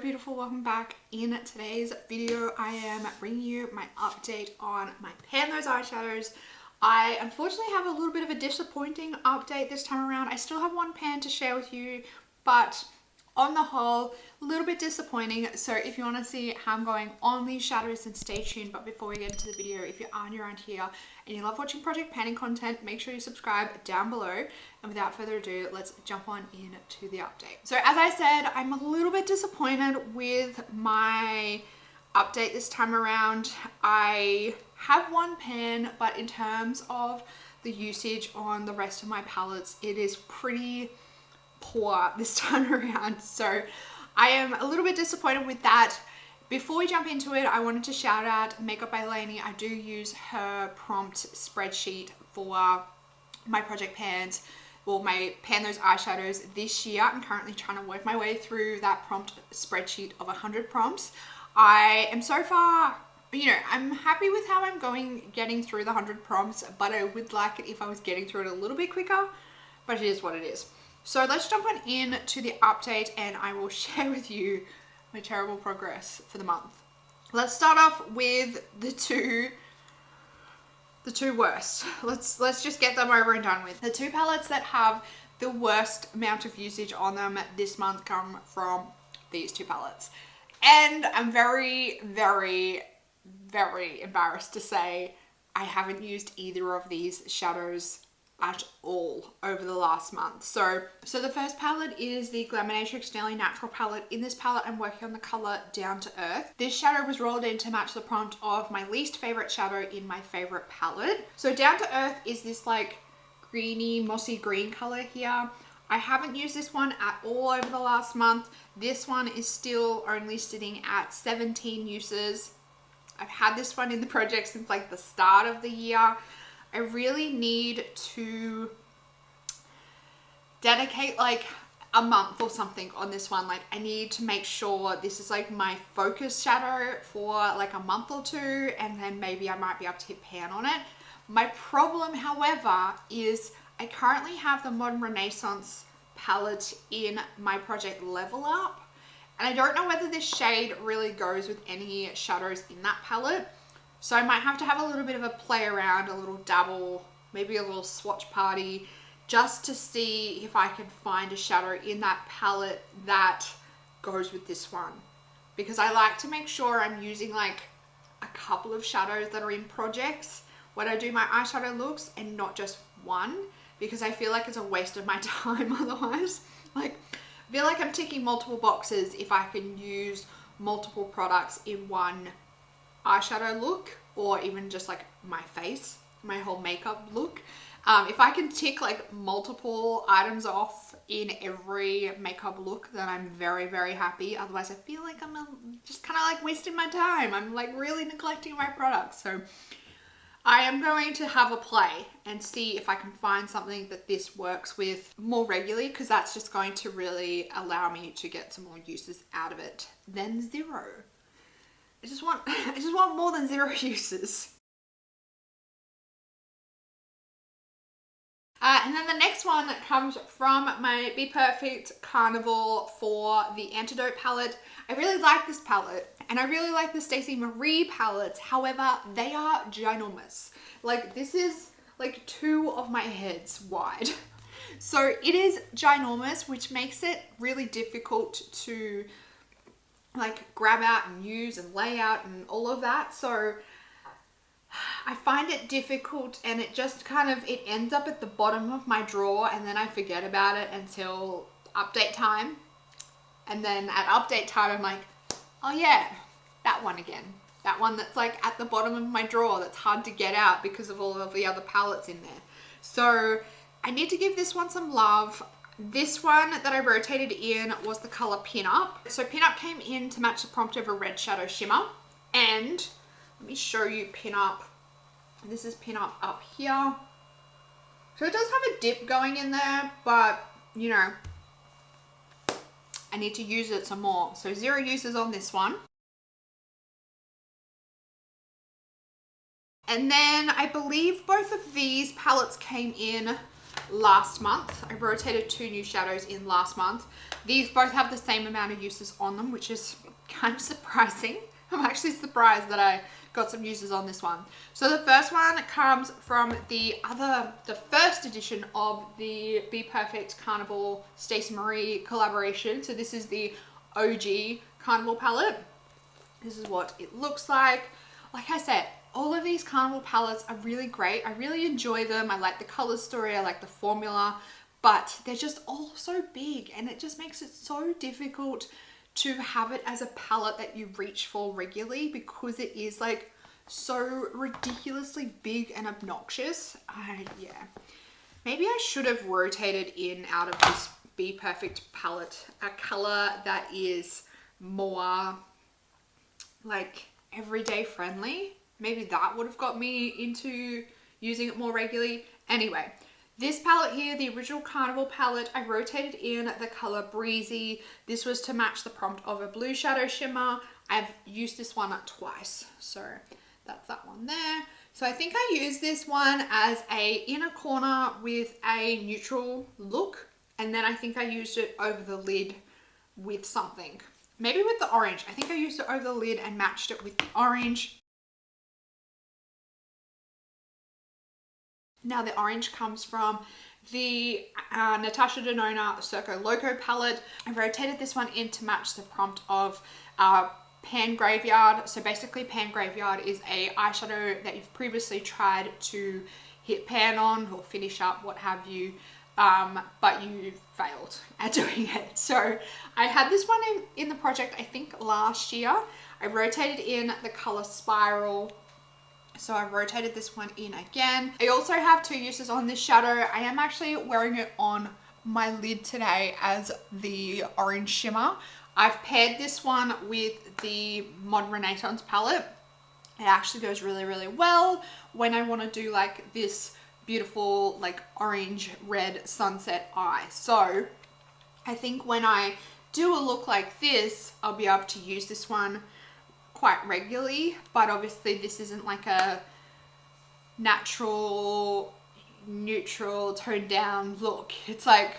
beautiful, welcome back. In today's video I am bringing you my update on my Pan Those eyeshadows. I unfortunately have a little bit of a disappointing update this time around. I still have one pan to share with you, but on the whole, a little bit disappointing. So if you want to see how I'm going on these shadows, then stay tuned. But before we get into the video, if you are new around here and you love watching project panning content, make sure you subscribe down below. And without further ado, let's jump on into the update. So as I said, I'm a little bit disappointed with my update this time around. I have one pan, but in terms of the usage on the rest of my palettes, it is pretty poor this time around. So I am a little bit disappointed with that. Before we jump into it, I wanted to shout out Makeup by Lainey. I do use her prompt spreadsheet for my project pans, or my Pan Those eyeshadows this year. I'm currently trying to work my way through that prompt spreadsheet of 100 prompts. I am so far, I'm happy with how I'm getting through the 100 prompts, but I would like it if I was getting through it a little bit quicker, but it is what it is. So let's jump on in to the update and I will share with you my terrible progress for the month. Let's start off with the two worst. Let's just get them over and done with. The two palettes that have the worst amount of usage on them this month come from these two palettes. And I'm very, very, very embarrassed to say I haven't used either of these shadows at all over the last month. So the first palette is the Glaminatrix Daily Natural palette. In this palette, I'm working on the color Down to Earth. This shadow was rolled in to match the prompt of my least favorite shadow in my favorite palette. So Down to Earth is this like greeny, mossy green color here. I haven't used this one at all over the last month. This one is still only sitting at 17 uses. I've had this one in the project since like the start of the year. I really need to dedicate like a month or something on this one. Like I need to make sure this is like my focus shadow for like a month or two, and then maybe I might be able to hit pan on it. My problem, however, is I currently have the Modern Renaissance palette in my project Level Up, and I don't know whether this shade really goes with any shadows in that palette. So I might have to have a little bit of a play around, a little dabble, maybe a little swatch party, just to see if I can find a shadow in that palette that goes with this one. Because I like to make sure I'm using like a couple of shadows that are in projects when I do my eyeshadow looks and not just one, because I feel like it's a waste of my time otherwise. Like, I feel like I'm ticking multiple boxes if I can use multiple products in one eyeshadow look, or even just like my face, my whole makeup look. If I can tick like multiple items off in every makeup look, then I'm very, very happy. Otherwise I feel like I'm just kind of like wasting my time. I'm like really neglecting my products. So I am going to have a play and see if I can find something that this works with more regularly, because that's just going to really allow me to get some more uses out of it than zero. I just want more than zero uses. And then the next one comes from my Be Perfect Carnival for the Antidote palette. I really like this palette, and I really like the Stacey Marie palettes. However, they are ginormous. Like, this is like 2 of my heads wide. So it is ginormous, which makes it really difficult to like grab out and use and lay out and all of that. So I find it difficult, and it just kind of, it ends up at the bottom of my drawer, and then I forget about it until update time. And then at update time, I'm like, oh yeah, that one again. That one that's like at the bottom of my drawer that's hard to get out because of all of the other palettes in there. So I need to give this one some love. This one that I rotated in was the color Pin Up. So Pin Up came in to match the prompt of a red shadow shimmer. And let me show you Pin Up. This is Pin Up up here. So it does have a dip going in there, but I need to use it some more. So 0 uses on this one. And then I believe both of these palettes came in last month. I rotated 2 new shadows in last month. These both have the same amount of uses on them, which is kind of surprising. I'm actually surprised that I got some uses on this one. So the first one comes from the first edition of the Be Perfect Carnival Stacey Marie collaboration. So this is the OG Carnival palette. This is what it looks like. Like I said, all of these Carnival palettes are really great. I really enjoy them. I like the color story. I like the formula, but they're just all so big and it just makes it so difficult to have it as a palette that you reach for regularly because it is like so ridiculously big and obnoxious. Yeah, maybe I should have rotated in out of this Be Perfect palette a color that is more like everyday friendly. Maybe that would have got me into using it more regularly. Anyway, this palette here, the original Carnival palette, I rotated in the color Breezy. This was to match the prompt of a blue shadow shimmer. I've used this one twice, so that's that one there. So I think I used this one as a inner corner with a neutral look, and then I think I used it over the lid with something. Maybe with the orange. I think I used it over the lid and matched it with the orange. Now the orange comes from the Natasha Denona Circo Loco palette. I rotated this one in to match the prompt of Pan Graveyard. So basically Pan Graveyard is a eyeshadow that you've previously tried to hit pan on or finish up, what have you, but you failed at doing it. So I had this one in the project, I think last year. I rotated in the color Spiral. So I rotated this one in again. I also have 2 uses on this shadow. I am actually wearing it on my lid today as the orange shimmer. I've paired this one with the Modern Renaissance palette. It actually goes really, really well when I want to do like this beautiful like orange red sunset eye. So I think when I do a look like this, I'll be able to use this one quite regularly, but obviously this isn't like a natural, neutral, toned down look. It's like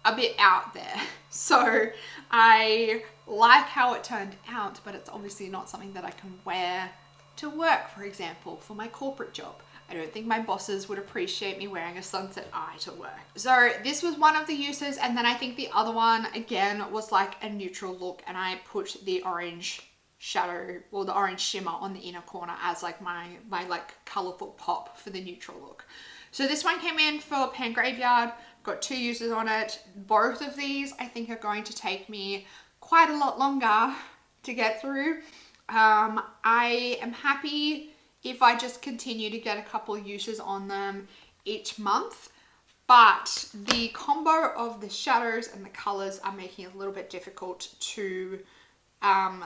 a bit out there. So I like how it turned out, but it's obviously not something that I can wear to work, for example, for my corporate job. I don't think my bosses would appreciate me wearing a sunset eye to work. So this was one of the uses, and then I think the other one again was like a neutral look, and I put the orange shadow or the orange shimmer on the inner corner as like my like colorful pop for the neutral look. So this one came in for Pan Graveyard, got 2 uses on it. Both of these I think are going to take me quite a lot longer to get through. I am happy if I just continue to get a couple uses on them each month, but the combo of the shadows and the colors are making it a little bit difficult to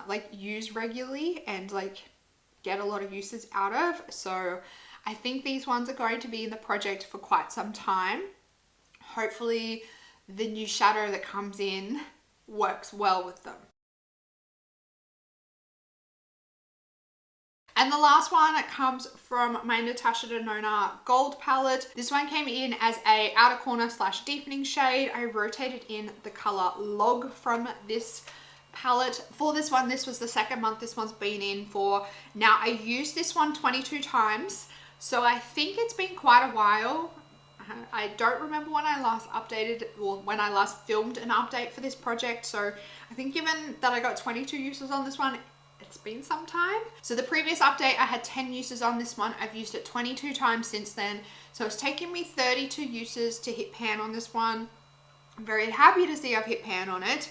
like use regularly and like get a lot of uses out of. So I think these ones are going to be in the project for quite some time. Hopefully the new shadow that comes in works well with them. And the last one comes from my Natasha Denona Gold palette. This one came in as a outer corner / deepening shade. I rotated in the color Log from this palette. For this one, this was the second month this one's been in for. Now I used this one 22 times, so I think it's been quite a while. I don't remember when I last updated or when I last filmed an update for this project, so I think given that I got 22 uses on this one, it's been some time. So the previous update I had 10 uses on this one. I've used it 22 times since then, so it's taken me 32 uses to hit pan on this one. I'm very happy to see I've hit pan on it.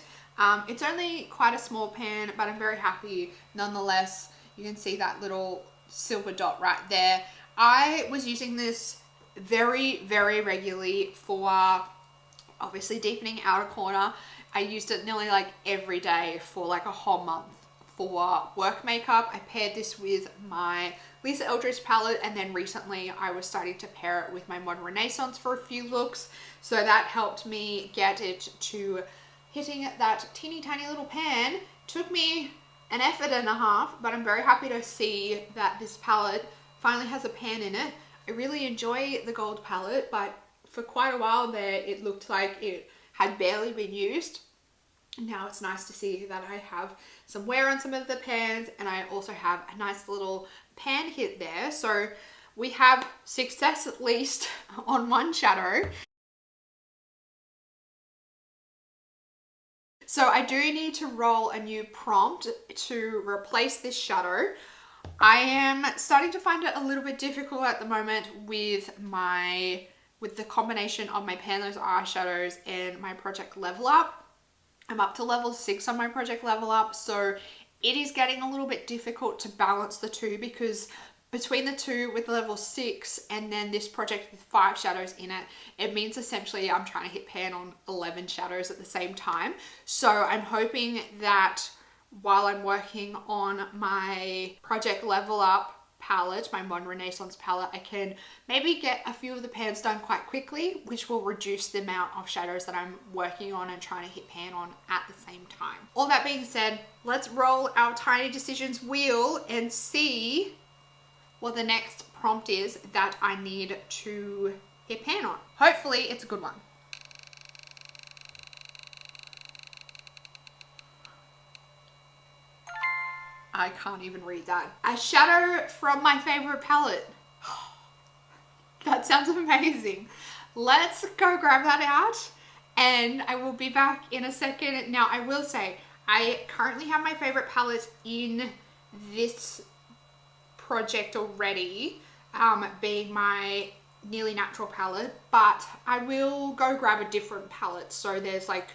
It's only quite a small pan, but I'm very happy nonetheless. You can see that little silver dot right there. I was using this very, very regularly for obviously deepening outer corner. I used it nearly like every day for like a whole month. For work makeup, I paired this with my Lisa Eldridge palette, and then recently I was starting to pair it with my Modern Renaissance for a few looks. So that helped me get it to hitting that teeny tiny little pan. Took me an effort and a half, but I'm very happy to see that this palette finally has a pan in it. I really enjoy the gold palette, but for quite a while there, it looked like it had barely been used. Now it's nice to see that I have some wear on some of the pans, and I also have a nice little pan hit there. So we have success at least on one shadow. So I do need to roll a new prompt to replace this shadow. I am starting to find it a little bit difficult at the moment with the combination of my Panless eyeshadows and my Project Level Up. I'm up to level 6 on my Project Level Up, so it is getting a little bit difficult to balance the two, because between the two with level 6 and then this project with 5 shadows in it, it means essentially I'm trying to hit pan on 11 shadows at the same time. So I'm hoping that while I'm working on my Project Level Up palette, my Modern Renaissance palette, I can maybe get a few of the pans done quite quickly, which will reduce the amount of shadows that I'm working on and trying to hit pan on at the same time. All that being said, let's roll our Tiny Decisions wheel and see what the next prompt is that I need to hit pan on. Hopefully it's a good one. I can't even read that. A shadow from my favorite palette. That sounds amazing. Let's go grab that out and I will be back in a second. Now I will say, I currently have my favorite palette in this project already, being my Nearly Natural palette, but I will go grab a different palette. So there's like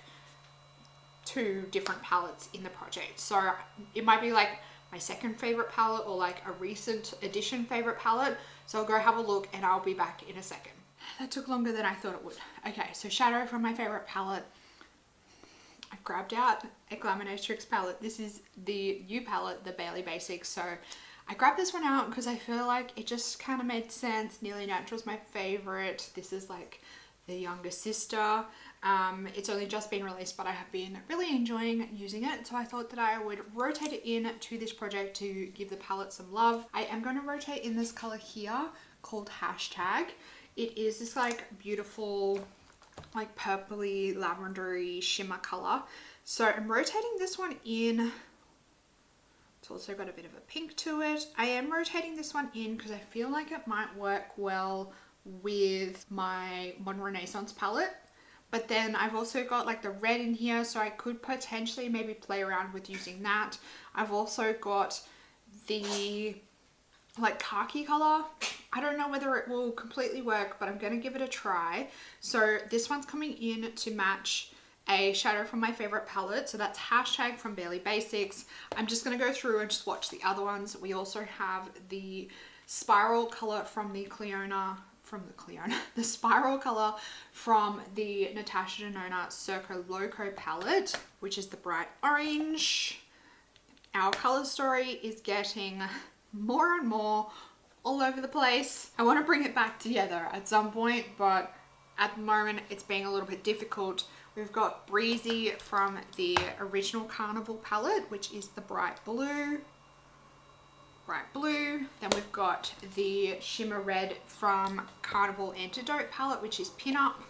2 different palettes in the project. So it might be like my second favorite palette or like a recent addition favorite palette. So I'll go have a look and I'll be back in a second. That took longer than I thought it would. Okay, so shadow from my favorite palette. I've grabbed out a Glamonatrix palette. This is the new palette, the Barely Basics. So I grabbed this one out because I feel like it just kind of made sense. Nearly Natural is my favorite. This is like the younger sister. It's only just been released, but I have been really enjoying using it. So I thought that I would rotate it in to this project to give the palette some love. I am going to rotate in this color here called Hashtag. It is this like beautiful, like purpley, lavendery shimmer color. So I'm rotating this one in. It's also got a bit of a pink to it. I am rotating this one in because I feel like it might work well with my Modern Renaissance palette. But then I've also got like the red in here, so I could potentially maybe play around with using that. I've also got the like khaki color. I don't know whether it will completely work, but I'm going to give it a try. So this one's coming in to match a shadow from my favorite palette. So that's Hashtag from Barely Basics. I'm just going to go through and just watch the other ones. We also have the spiral color from the the spiral color from the Natasha Denona Circo Loco palette, which is the bright orange. Our color story is getting more and more all over the place. I want to bring it back together at some point, but at the moment it's being a little bit difficult. We've got Breezy from the original Carnival palette, which is the bright blue. Then we've got the shimmer red from Carnival Antidote palette, which is Pin Up.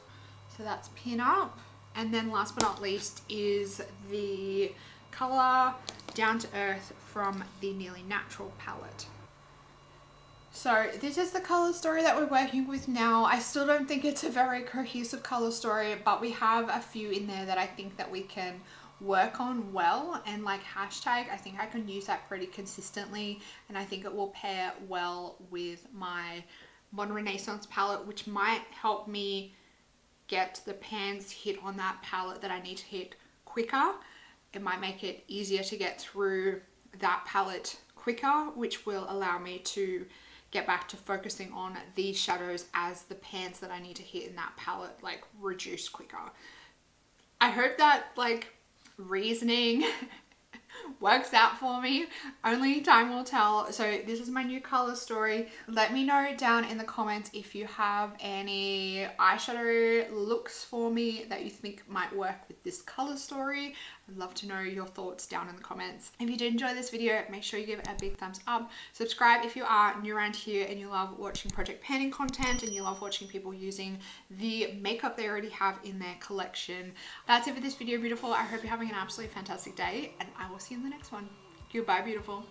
So that's Pin Up. And then last but not least is the color Down to Earth from the Nearly Natural palette. So this is the color story that we're working with now. I still don't think it's a very cohesive color story, but we have a few in there that I think that we can work on well. And like Hashtag, I think I can use that pretty consistently, and I think it will pair well with my Modern Renaissance palette, which might help me get the pans hit on that palette that I need to hit quicker. It might make it easier to get through that palette quicker, which will allow me to get back to focusing on these shadows as the pans that I need to hit in that palette like reduce quicker. I hope that like reasoning works out for me. Only time will tell. So this is my new color story. Let me know down in the comments if you have any eyeshadow looks for me that you think might work with this color story. I'd love to know your thoughts down in the comments. If you did enjoy this video, make sure you give it a big thumbs up. Subscribe if you are new around here and you love watching project panning content and you love watching people using the makeup they already have in their collection. That's it for this video, beautiful. I hope you're having an absolutely fantastic day and I will see you in the next one. Goodbye, beautiful.